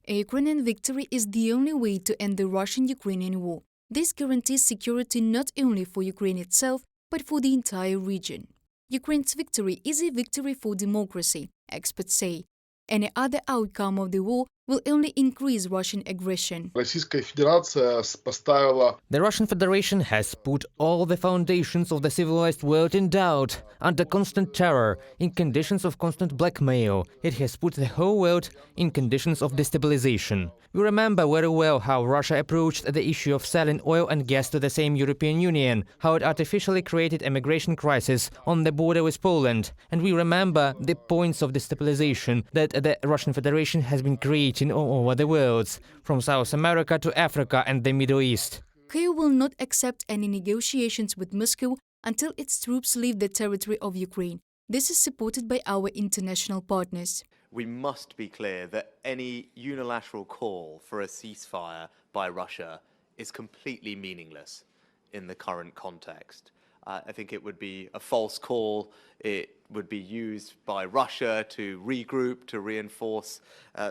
A Ukrainian victory is the only way to end the Russian-Ukrainian war. This guarantees security not only for Ukraine itself, but for the entire region. Ukraine's victory is a victory for democracy, experts say. Any other outcome of the war will only increase Russian aggression. The Russian Federation has put all the foundations of the civilized world in doubt, under constant terror, in conditions of constant blackmail. It has put the whole world in conditions of destabilization. We remember very well how Russia approached the issue of selling oil and gas to the same European Union, how it artificially created a migration crisis on the border with Poland. And we remember the points of destabilization that the Russian Federation has been creating all over the world, from South America to Africa and the Middle East. Kyiv will not accept any negotiations with Moscow until its troops leave the territory of Ukraine. This is supported by our international partners. We must be clear that any unilateral call for a ceasefire by Russia is completely meaningless in the current context. I think it would be a false call. It would be used by Russia to regroup, to reinforce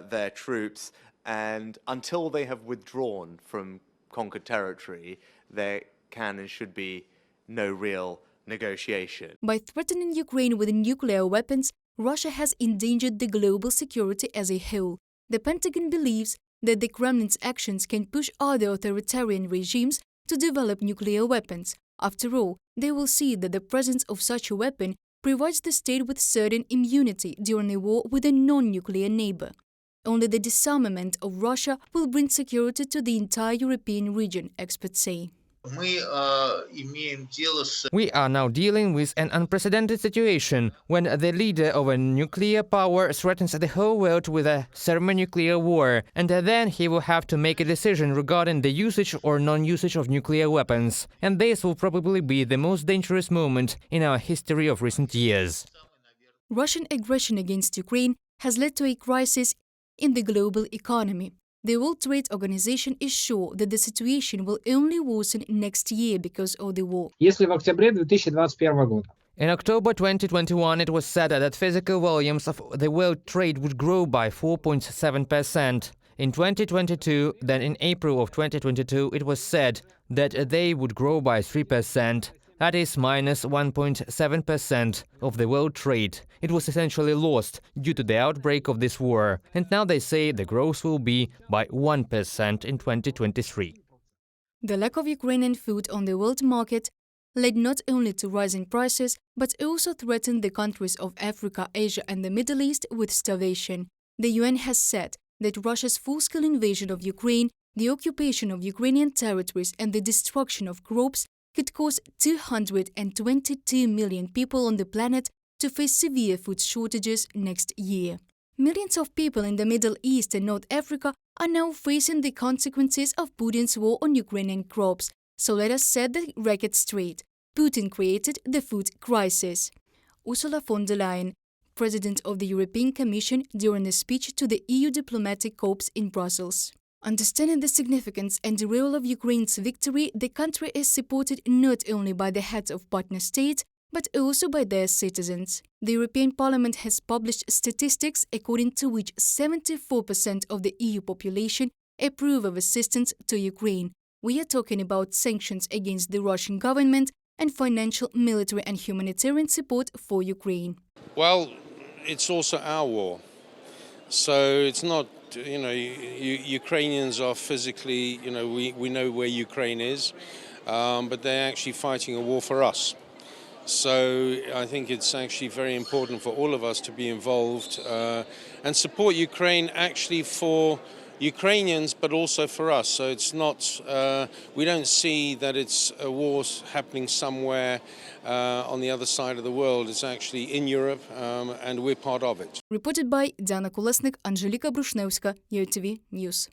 their troops. And until they have withdrawn from conquered territory, there can and should be no real negotiation. By threatening Ukraine with nuclear weapons, Russia has endangered the global security as a whole. The Pentagon believes that the Kremlin's actions can push other authoritarian regimes to develop nuclear weapons. After all, they will see that the presence of such a weapon provides the state with certain immunity during a war with a non-nuclear neighbor. Only the disarmament of Russia will bring security to the entire European region, experts say. We are now dealing with an unprecedented situation when the leader of a nuclear power threatens the whole world with a thermonuclear war, and then he will have to make a decision regarding the usage or non-usage of nuclear weapons. And this will probably be the most dangerous moment in our history of recent years. Russian aggression against Ukraine has led to a crisis in the global economy. The World Trade Organization is sure that the situation will only worsen next year because of the war. Если в октябре 2021 года. In October 2021, it was said that physical volumes of the world trade would grow by 4.7%. In 2022, then in April of 2022, it was said that they would grow by 3%. That is minus 1.7% of the world trade. It was essentially lost due to the outbreak of this war. And now they say the growth will be by 1% in 2023. The lack of Ukrainian food on the world market led not only to rising prices, but also threatened the countries of Africa, Asia and the Middle East with starvation. The UN has said that Russia's full-scale invasion of Ukraine, the occupation of Ukrainian territories and the destruction of crops could cause 222 million people on the planet to face severe food shortages next year. Millions of people in the Middle East and North Africa are now facing the consequences of Putin's war on Ukrainian crops. So let us set the record straight. Putin created the food crisis. Ursula von der Leyen, President of the European Commission, during a speech to the EU diplomatic corps in Brussels. Understanding the significance and the role of Ukraine's victory, the country is supported not only by the heads of partner states, but also by their citizens. The European Parliament has published statistics according to which 74% of the EU population approve of assistance to Ukraine. We are talking about sanctions against the Russian government and financial, military and humanitarian support for Ukraine. Well, it's also our war. So it's not, Ukrainians are physically, we know where Ukraine is, but they're actually fighting a war for us. So I think it's actually very important for all of us to be involved and support Ukraine actually for Ukrainians, but also for us. So it's not, we don't see that it's a war happening somewhere on the other side of the world. It's actually in Europe, and we're part of it. Reported by Diana Kolesnik, Angelika Brushnevska, UATV News.